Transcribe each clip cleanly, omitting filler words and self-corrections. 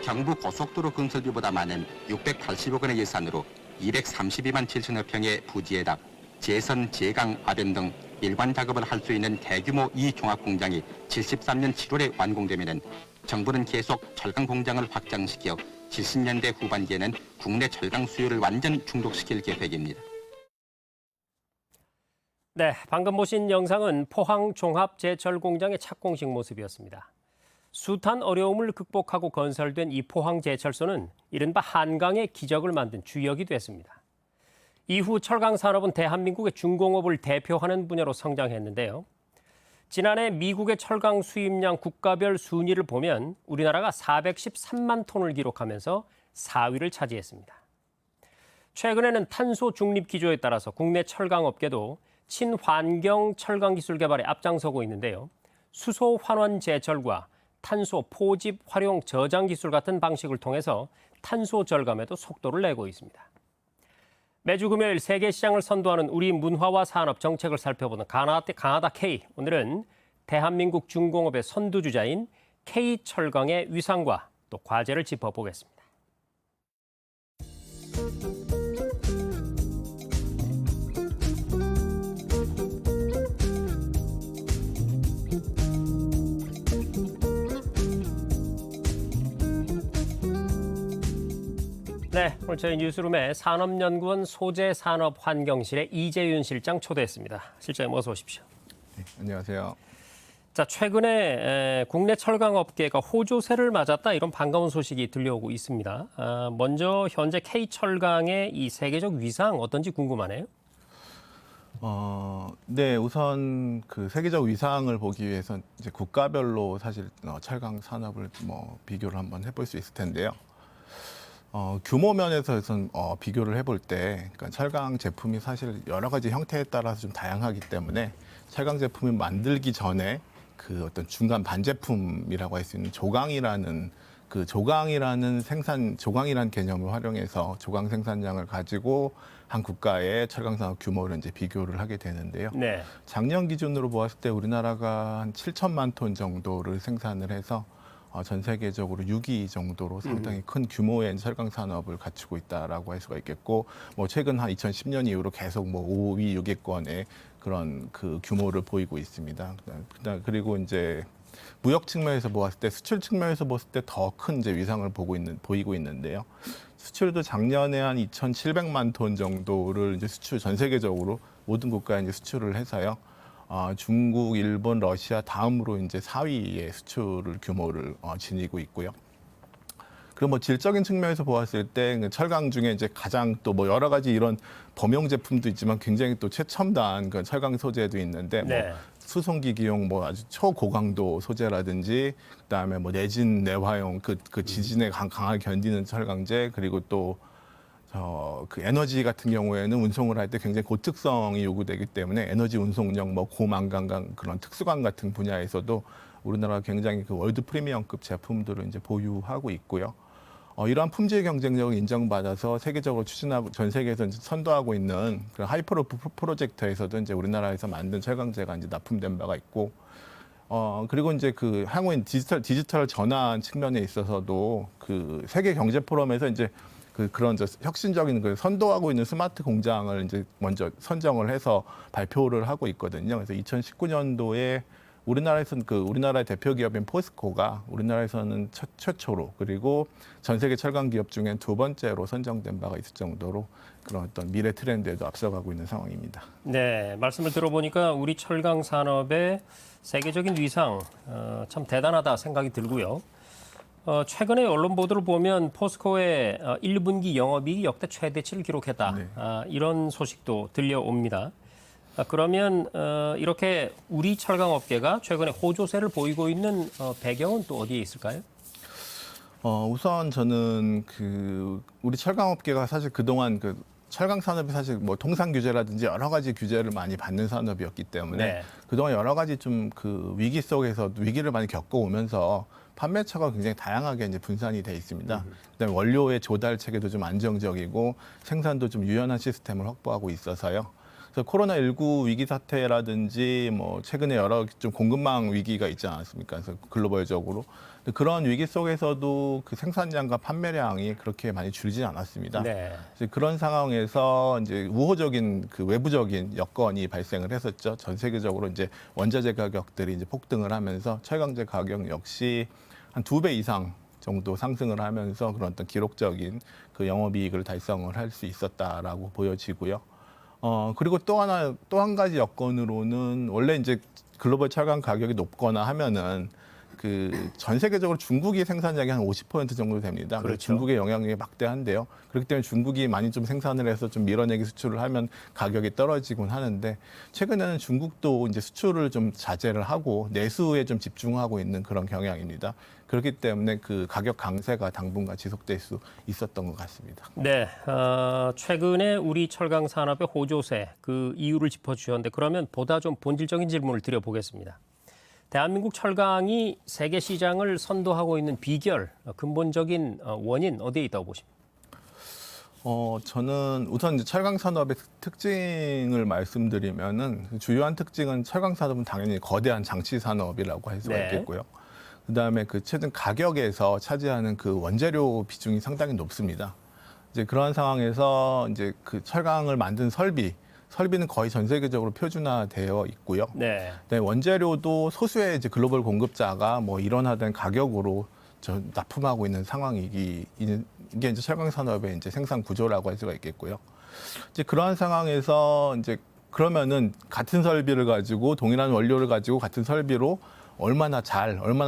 경부 고속도로 건설비보다 많은 680억 원의 예산으로 232만 7천여 평의 부지에다 재선, 재강, 아변 등 일반 작업을 할 수 있는 대규모 이 종합 공장이 73년 7월에 완공되면은 정부는 계속 철강 공장을 확장시켜 70년대 후반기에는 국내 철강 수요를 완전 중독시킬 계획입니다. 네, 방금 보신 영상은 포항 종합제철공장의 착공식 모습이었습니다. 숱한 어려움을 극복하고 건설된 이 포항제철소는 이른바 한강의 기적을 만든 주역이 됐습니다. 이후 철강 산업은 대한민국의 중공업을 대표하는 분야로 성장했는데요. 지난해 미국의 철강 수입량 국가별 순위를 보면 우리나라가 413만 톤을 기록하면서 4위를 차지했습니다. 최근에는 탄소 중립 기조에 따라서 국내 철강업계도 친환경 철강 기술 개발에 앞장서고 있는데요. 수소 환원 제철과 탄소 포집 활용 저장 기술 같은 방식을 통해서 탄소 절감에도 속도를 내고 있습니다. 매주 금요일 세계 시장을 선도하는 우리 문화와 산업 정책을 살펴보는 가나다 K. 오늘은 대한민국 중공업의 선두주자인 K철강의 위상과 또 과제를 짚어보겠습니다. 네, 오늘 저희 뉴스룸에 산업연구원 소재산업환경실의 이재윤 실장 초대했습니다. 실장님 어서 오십시오. 네, 안녕하세요. 자, 최근에 국내 철강업계가 호조세를 맞았다 이런 반가운 소식이 들려오고 있습니다. 먼저 현재 K철강의 이 세계적 위상 어떤지 궁금하네요. 네, 우선 그 세계적 위상을 보기 위해선 이제 국가별로 사실 철강 산업을 비교를 한번 해볼 수 있을 텐데요. 규모 면에서는 비교를 해볼 때, 그러니까 철강 제품이 사실 여러 가지 형태에 따라서 좀 다양하기 때문에 철강 제품을 만들기 전에 그 어떤 중간 반제품이라고 할 수 있는 조강이라는 조강이라는 개념을 활용해서 조강 생산량을 가지고 한 국가의 철강 산업 규모를 이제 비교를 하게 되는데요. 네. 작년 기준으로 보았을 때 우리나라가 한 7천만 톤 정도를 생산을 해서 전 세계적으로 6위 정도로 상당히 큰 규모의 철강 산업을 갖추고 있다라고 할 수가 있겠고, 최근 한 2010년 이후로 계속 5위, 6위권의 그런 그 규모를 보이고 있습니다. 그리고 이제 무역 측면에서 보았을 때, 수출 측면에서 보았을 때 더 큰 이제 위상을 보이고 있는데요. 수출도 작년에 한 2,700만 톤 정도를 이제 전 세계적으로 모든 국가에 이제 수출을 해서요. 중국, 일본, 러시아 다음으로 이제 4위의 수출 규모를 지니고 있고요. 그리고 질적인 측면에서 보았을 때 철강 중에 이제 가장 또 여러 가지 이런 범용 제품도 있지만 굉장히 또 최첨단 그 철강 소재도 있는데 네. 수송기기용 아주 초고강도 소재라든지 그다음에 내진 내화용 그 지진에 강하게 견디는 철강제, 그리고 또 그 에너지 같은 경우에는 운송을 할 때 굉장히 고특성이 요구되기 때문에 에너지 운송용, 고망강 그런 특수강 같은 분야에서도 우리나라가 굉장히 그 월드 프리미엄급 제품들을 이제 보유하고 있고요. 이러한 품질 경쟁력을 인정받아서 세계적으로 추진하고 전 세계에서 이제 선도하고 있는 그런 하이퍼루프 프로젝트에서도 이제 우리나라에서 만든 철강제가 이제 납품된 바가 있고, 그리고 이제 그 향후인 디지털 전환 측면에 있어서도 그 세계 경제 포럼에서 이제 그런 혁신적인 선도하고 있는 스마트 공장을 이제 먼저 선정을 해서 발표를 하고 있거든요. 그래서 2019년도에 우리나라에서는 우리나라의 대표 기업인 포스코가 우리나라에서는 최초로, 그리고 전 세계 철강 기업 중엔 두 번째로 선정된 바가 있을 정도로 그런 어떤 미래 트렌드에도 앞서가고 있는 상황입니다. 네, 말씀을 들어보니까 우리 철강 산업의 세계적인 위상 참 대단하다 생각이 들고요. 최근에 언론 보도를 보면 포스코의 1분기 영업이익이 역대 최대치를 기록했다. 네. 이런 소식도 들려옵니다. 그러면 이렇게 우리 철강업계가 최근에 호조세를 보이고 있는 배경은 또 어디에 있을까요? 우선 저는 우리 철강업계가 사실 그동안 철강 산업이 사실 통상 규제라든지 여러 가지 규제를 많이 받는 산업이었기 때문에 네. 그동안 여러 가지 좀 위기 속에서 위기를 많이 겪어오면서 판매처가 굉장히 다양하게 이제 분산이 돼 있습니다. 그다음에 원료의 조달 체계도 좀 안정적이고 생산도 좀 유연한 시스템을 확보하고 있어서요. 그래서 코로나19 위기 사태라든지 뭐 최근에 여러 좀 공급망 위기가 있지 않았습니까? 그래서 글로벌적으로 그런 위기 속에서도 그 생산량과 판매량이 그렇게 많이 줄지 않았습니다. 네. 그래서 그런 상황에서 이제 우호적인 그 외부적인 여건이 발생을 했었죠. 전 세계적으로 이제 원자재 가격들이 이제 폭등을 하면서 철강제 가격 역시 한 2배 이상 정도 상승을 하면서 그런 어떤 기록적인 그 영업이익을 달성을 할 수 있었다라고 보여지고요. 그리고 또 한 가지 여건으로는 원래 이제 글로벌 철강 가격이 높거나 하면은 그 전 세계적으로 중국이 생산량이 한 50% 정도 됩니다. 그렇죠. 중국의 영향력이 막대한데요. 그렇기 때문에 중국이 많이 좀 생산을 해서 좀 밀어내기 수출을 하면 가격이 떨어지곤 하는데 최근에는 중국도 이제 수출을 좀 자제를 하고 내수에 좀 집중하고 있는 그런 경향입니다. 그렇기 때문에 그 가격 강세가 당분간 지속될 수 있었던 것 같습니다. 네, 최근에 우리 철강 산업의 호조세 그 이유를 짚어주셨는데 그러면 보다 좀 본질적인 질문을 드려보겠습니다. 대한민국 철강이 세계 시장을 선도하고 있는 비결, 근본적인 원인 어디에 있다고 보십니까? 저는 우선 이제 철강 산업의 특징을 말씀드리면은 주요한 특징은 철강 산업은 당연히 거대한 장치 산업이라고 할 수가 네. 있겠고요. 그다음에 그 최근 가격에서 차지하는 그 원재료 비중이 상당히 높습니다. 이제 그런 상황에서 이제 그 철강을 만든 설비는 거의 전 세계적으로 표준화되어 있고요. 네. 네, 원재료도 소수의 이제 글로벌 공급자가 뭐 일원화된 가격으로 납품하고 있는 상황이기 이게 이제 철강 산업의 이제 생산 구조라고 할 수가 있겠고요. 이제 그러한 상황에서 이제 그러면은 같은 설비를 가지고 동일한 원료를 가지고 같은 설비로 얼마나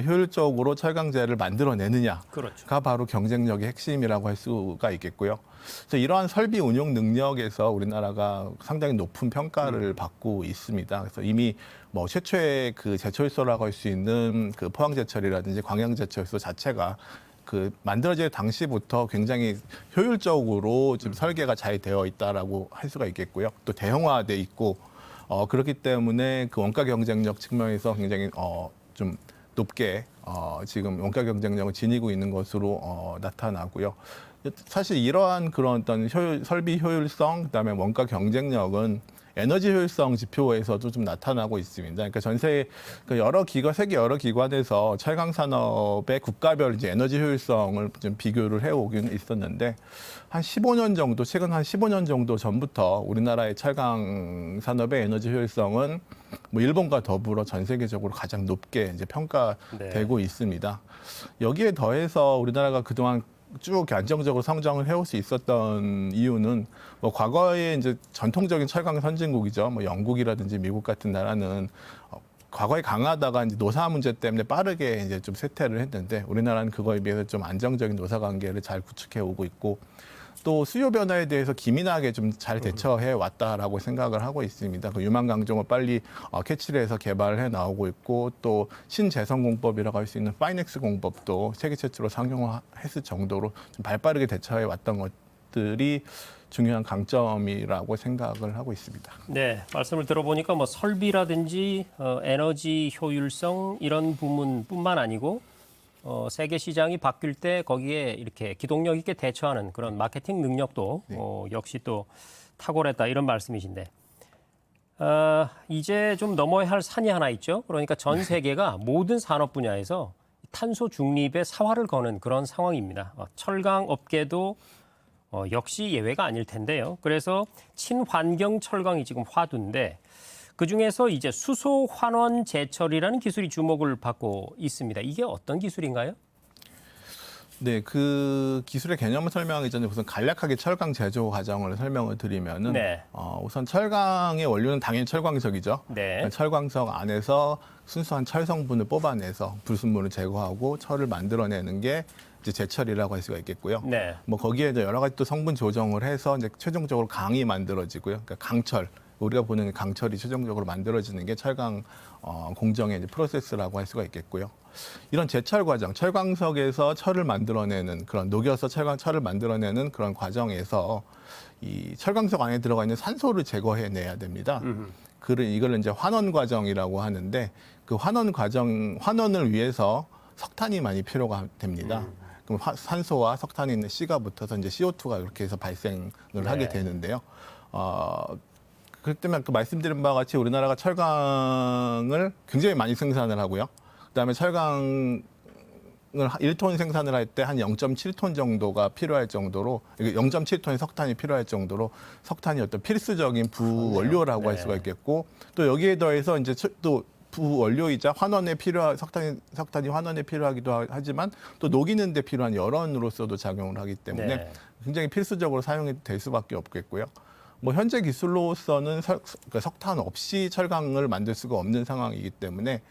효율적으로 철강제를 만들어내느냐가 그렇죠. 바로 경쟁력의 핵심이라고 할 수가 있겠고요. 그래서 이러한 설비 운용 능력에서 우리나라가 상당히 높은 평가를 받고 있습니다. 그래서 이미 뭐 최초의 그 제철소라고 할 수 있는 그 포항제철이라든지 광양제철소 자체가 그 만들어질 당시부터 굉장히 효율적으로 지금 설계가 잘 되어 있다라고 할 수가 있겠고요. 또 대형화돼 있고 그렇기 때문에 그 원가 경쟁력 측면에서 굉장히 좀 높게 지금 원가 경쟁력을 지니고 있는 것으로 나타나고요. 사실 이러한 그런 어떤 설비 효율성, 그다음에 원가 경쟁력은 에너지 효율성 지표에서도 좀 나타나고 있습니다. 그러니까 세계 여러 기관에서 철강 산업의 국가별 이제 에너지 효율성을 좀 비교를 해오긴 있었는데 최근 한 15년 정도 전부터 우리나라의 철강 산업의 에너지 효율성은 뭐 일본과 더불어 전 세계적으로 가장 높게 이제 평가되고 있습니다. 여기에 더해서 우리나라가 그동안 쭉 이렇게 안정적으로 성장을 해올 수 있었던 이유는 뭐 과거에 이제 전통적인 철강 선진국이죠. 뭐 영국이라든지 미국 같은 나라는 과거에 강하다가 이제 노사 문제 때문에 빠르게 이제 좀 쇠퇴를 했는데 우리나라는 그거에 비해서 좀 안정적인 노사 관계를 잘 구축해 오고 있고 또 수요 변화에 대해서 기민하게 좀 잘 대처해 왔다라고 생각을 하고 있습니다. 그 유망 강종을 빨리 캐치를 해서 개발을 해 나오고 있고 또 신재생 공법이라고 할 수 있는 파이넥스 공법도 세계 최초로 상용화했을 정도로 좀 발빠르게 대처해 왔던 것들이 중요한 강점이라고 생각을 하고 있습니다. 네, 말씀을 들어보니까 뭐 설비라든지 에너지 효율성 이런 부분뿐만 아니고 세계 시장이 바뀔 때 거기에 이렇게 기동력 있게 대처하는 그런 마케팅 능력도 역시 또 탁월했다 이런 말씀이신데 이제 좀 넘어야 할 산이 하나 있죠. 그러니까 전 세계가 모든 산업 분야에서 탄소 중립에 사활을 거는 그런 상황입니다. 철강 업계도 역시 예외가 아닐 텐데요. 그래서 친환경 철강이 지금 화두인데 그중에서 이제 수소 환원 제철이라는 기술이 주목을 받고 있습니다. 이게 어떤 기술인가요? 네, 그 기술의 개념을 설명하기 전에 우선 간략하게 철강 제조 과정을 설명을 드리면은 네. 우선 철강의 원료는 당연히 철광석이죠. 네. 철광석 안에서 순수한 철 성분을 뽑아내서 불순물을 제거하고 철을 만들어내는 게 이제 제철이라고 할 수가 있겠고요. 네. 뭐 거기에 이제 여러 가지 또 성분 조정을 해서 이제 최종적으로 강이 만들어지고요. 그러니까 강철. 우리가 보는 강철이 최종적으로 만들어지는 게 철강 공정의 이제 프로세스라고 할 수가 있겠고요. 이런 제철 과정, 철광석에서 철을 만들어내는 그런 녹여서 철을 만들어내는 그런 과정에서 이 철광석 안에 들어가 있는 산소를 제거해내야 됩니다. 이걸 이제 환원 과정이라고 하는데 그 환원을 위해서 석탄이 많이 필요가 됩니다. 그럼 산소와 석탄이 있는 C가 붙어서 이제 CO2가 이렇게 해서 발생을 하게 되는데요. 그렇기 때문에 그 말씀드린 바와 같이 우리나라가 철강을 굉장히 많이 생산을 하고요. 그다음에 철강을 1톤 생산을 할 때 한 0.7톤 정도가 필요할 정도로 0.7톤의 석탄이 필요할 정도로 석탄이 어떤 필수적인 부원료라고 할 수가 있겠고 또 여기에 더해서 이제 또 부원료이자 환원에 필요한 석탄이 환원에 필요하기도 하지만 또 녹이는 데 필요한 열원으로서도 작용을 하기 때문에 네. 굉장히 필수적으로 사용이 될 수밖에 없겠고요. 뭐 현재 기술로서는 석탄 없이 철강을 만들 수가 없는 상황이기 때문에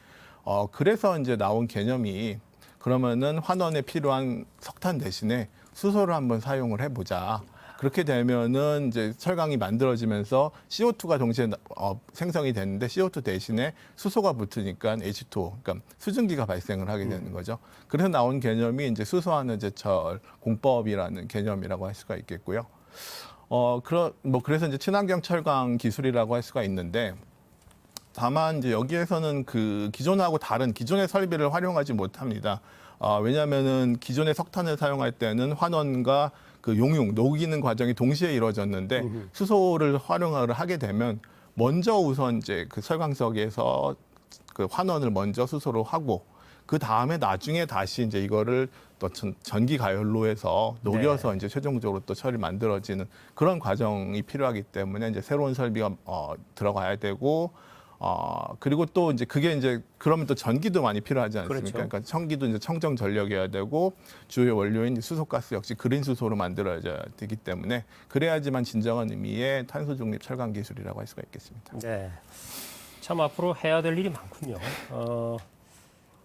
그래서 이제 나온 개념이 그러면은 환원에 필요한 석탄 대신에 수소를 한번 사용을 해보자. 그렇게 되면은 이제 철강이 만들어지면서 CO2가 동시에 생성이 되는데 CO2 대신에 수소가 붙으니까 H2O, 그러니까 수증기가 발생을 하게 되는 거죠. 그래서 나온 개념이 이제 수소환원 제철 공법이라는 개념이라고 할 수가 있겠고요. 그래서 이제 친환경 철강 기술이라고 할 수가 있는데 다만 이제 여기에서는 그 기존하고 다른 기존의 설비를 활용하지 못합니다. 왜냐하면은 기존의 석탄을 사용할 때는 환원과 그 용융, 녹이는 과정이 동시에 이루어졌는데 수소를 활용을 하게 되면 먼저 우선 이제 그 철강석에서 그 환원을 먼저 수소로 하고 그 다음에 나중에 다시 이제 이거를 또 전기 가열로해서 녹여서 이제 최종적으로 또 철이 만들어지는 그런 과정이 필요하기 때문에 이제 새로운 설비가 들어가야 되고 그리고 또 이제 그게 이제 그러면 또 전기도 많이 필요하지 않습니까? 그렇죠. 그러니까 전기도 이제 청정 전력이어야 되고 주요 원료인 수소가스 역시 그린 수소로 만들어져야 되기 때문에 그래야지만 진정한 의미의 탄소 중립 철강 기술이라고 할 수가 있겠습니다. 네. 참 앞으로 해야 될 일이 많군요.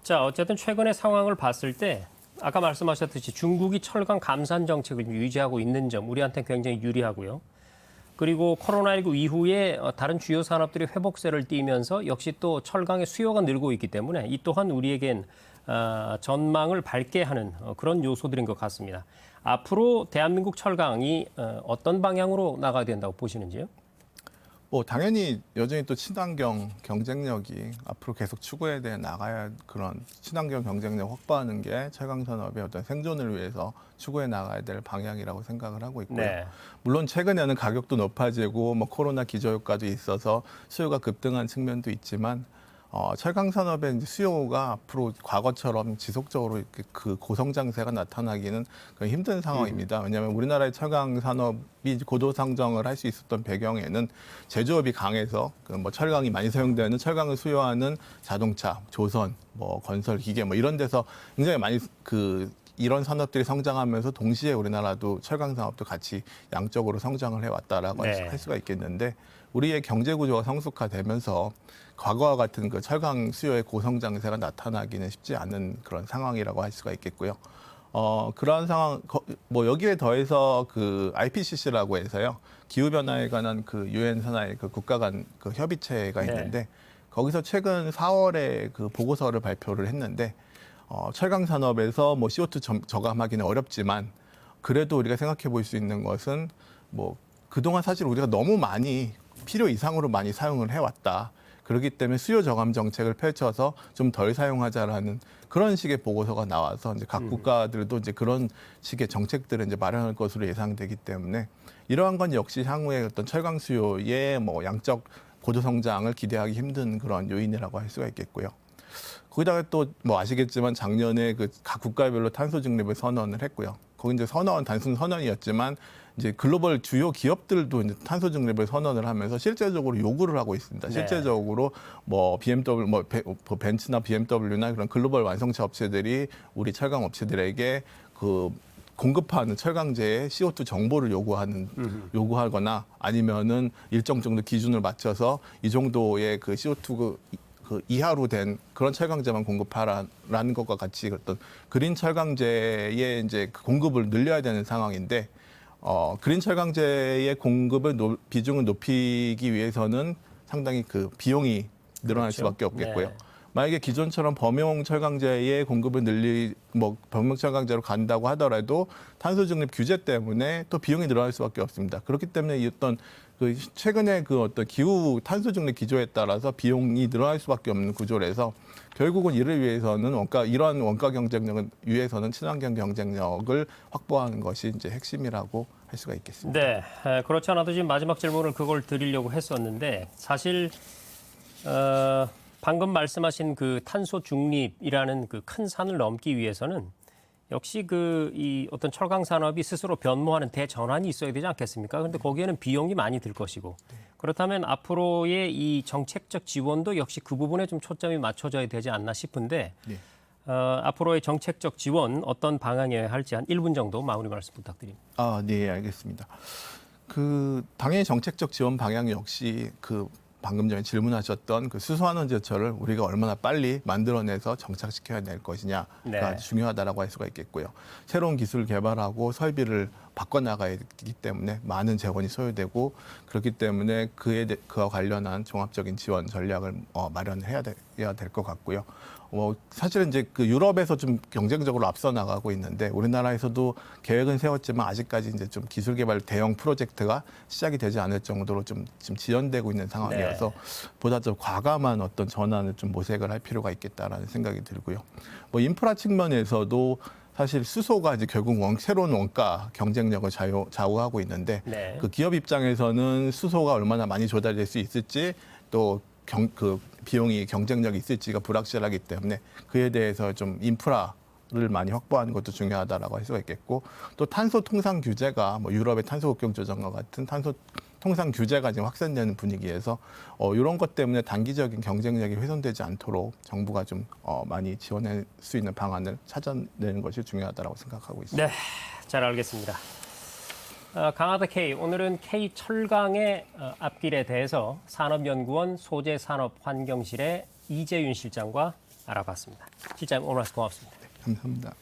자, 어쨌든 최근의 상황을 봤을 때 아까 말씀하셨듯이 중국이 철강 감산 정책을 유지하고 있는 점 우리한테 굉장히 유리하고요. 그리고 코로나19 이후에 다른 주요 산업들이 회복세를 띠면서 역시 또 철강의 수요가 늘고 있기 때문에 이 또한 우리에겐 전망을 밝게 하는 그런 요소들인 것 같습니다. 앞으로 대한민국 철강이 어떤 방향으로 나가야 된다고 보시는지요? 뭐 당연히 여전히 또 친환경 경쟁력이 앞으로 계속 추구해야 돼 나가야 그런 친환경 경쟁력 확보하는 게 철강 산업의 어떤 생존을 위해서 추구해 나가야 될 방향이라고 생각을 하고 있고요. 네. 물론 최근에는 가격도 높아지고 뭐 코로나 기저효과도 있어서 수요가 급등한 측면도 있지만 철강 산업의 수요가 앞으로 과거처럼 지속적으로 이렇게 그 고성장세가 나타나기는 거의 힘든 상황입니다. 왜냐하면 우리나라의 철강 산업이 고도 성장을 할 수 있었던 배경에는 제조업이 강해서 그 뭐 철강이 많이 사용되는 철강을 수요하는 자동차, 조선, 뭐 건설 기계 뭐 이런 데서 굉장히 많이 이런 산업들이 성장하면서 동시에 우리나라도 철강 산업도 같이 양적으로 성장을 해왔다라고 할 수가 있겠는데 우리의 경제 구조가 성숙화되면서 과거와 같은 그 철강 수요의 고성장세가 나타나기는 쉽지 않은 그런 상황이라고 할 수가 있겠고요. 그러한 상황, 뭐 여기에 더해서 그 IPCC라고 해서요. 기후변화에 관한 그 유엔 산하의 그 국가 간 그 협의체가 있는데 거기서 최근 4월에 그 보고서를 발표를 했는데 철강 산업에서 뭐 CO2 저감하기는 어렵지만 그래도 우리가 생각해 볼 수 있는 것은 뭐 그동안 사실 우리가 너무 많이 필요 이상으로 많이 사용을 해왔다. 그렇기 때문에 수요 저감 정책을 펼쳐서 좀 덜 사용하자라는 그런 식의 보고서가 나와서 이제 각 국가들도 이제 그런 식의 정책들을 이제 마련할 것으로 예상되기 때문에 이러한 건 역시 향후에 어떤 철강 수요의 뭐 양적 고도 성장을 기대하기 힘든 그런 요인이라고 할 수가 있겠고요. 거기다가 또 뭐 아시겠지만 작년에 그 각 국가별로 탄소 중립을 선언을 했고요. 거기 이제 단순 선언이었지만 이제 글로벌 주요 기업들도 이제 탄소 중립을 선언을 하면서 실제적으로 요구를 하고 있습니다. 실제적으로 뭐 BMW, 뭐 벤츠나 BMW나 그런 글로벌 완성차 업체들이 우리 철강 업체들에게 그 공급하는 철강제의 CO2 정보를 요구하거나 아니면은 일정 정도 기준을 맞춰서 이 정도의 그 CO2 그 이하로 된 그런 철강제만 공급하라는 것과 같이 어떤 그린 철강제의 이제 공급을 늘려야 되는 상황인데 그린 철강제의 공급을 비중을 높이기 위해서는 상당히 그 비용이 늘어날 수밖에 없겠고요. 만약에 기존처럼 범용 철강제의 공급을 범용 철강제로 간다고 하더라도 탄소 중립 규제 때문에 또 비용이 늘어날 수밖에 없습니다. 그렇기 때문에 이 어떤 그 최근에 그 어떤 기후 탄소 중립 기조에 따라서 비용이 늘어날 수밖에 없는 구조라서 결국은 이를 위해서는 이러한 원가 경쟁력을 위해서는 친환경 경쟁력을 확보하는 것이 이제 핵심이라고 할 수가 있겠습니다. 네, 그렇지 않아도 지금 마지막 질문을 그걸 드리려고 했었는데 사실 방금 말씀하신 그 탄소 중립이라는 그 큰 산을 넘기 위해서는 역시 이 어떤 철강 산업이 스스로 변모하는 대전환이 있어야 되지 않겠습니까? 그런데 거기에는 비용이 많이 들 것이고 그렇다면 앞으로의 이 정책적 지원도 역시 그 부분에 좀 초점이 맞춰져야 되지 않나 싶은데 네. 앞으로의 정책적 지원 어떤 방향이어야 할지 한 1분 정도 마무리 말씀 부탁드립니다. 네, 알겠습니다. 그 당의 정책적 지원 방향 역시 그 방금 전에 질문하셨던 그 수소환원 제철을 우리가 얼마나 빨리 만들어내서 정착시켜야 될 것이냐가 네. 중요하다라고 할 수가 있겠고요. 새로운 기술 개발하고 설비를 바꿔나가야 하기 때문에 많은 재원이 소요되고 그렇기 때문에 그와 관련한 종합적인 지원 전략을 마련해야 될 것 같고요. 사실은 이제 그 유럽에서 좀 경쟁적으로 앞서 나가고 있는데 우리나라에서도 계획은 세웠지만 아직까지 이제 좀 기술 개발 대형 프로젝트가 시작이 되지 않을 정도로 좀 지금 지연되고 있는 상황이어서 보다 더 과감한 어떤 전환을 좀 모색을 할 필요가 있겠다라는 생각이 들고요. 인프라 측면에서도 사실 수소가 이제 결국 새로운 원가 경쟁력을 좌우하고 있는데 네. 그 기업 입장에서는 수소가 얼마나 많이 조달될 수 있을지 또 그 비용이 경쟁력이 있을지가 불확실하기 때문에 그에 대해서 좀 인프라를 많이 확보하는 것도 중요하다라고 할 수가 있겠고 또 탄소 통상 규제가 유럽의 탄소 국경 조정과 같은 탄소 통상 규제가 지금 확산되는 분위기에서 이런 것 때문에 단기적인 경쟁력이 훼손되지 않도록 정부가 좀 많이 지원할 수 있는 방안을 찾아내는 것이 중요하다고 생각하고 있습니다. 네, 잘 알겠습니다. 강하다 K, 오늘은 K 철강의 앞길에 대해서 산업연구원 소재산업환경실의 이재윤 실장과 알아봤습니다. 실장님 오늘 말씀 고맙습니다. 감사합니다.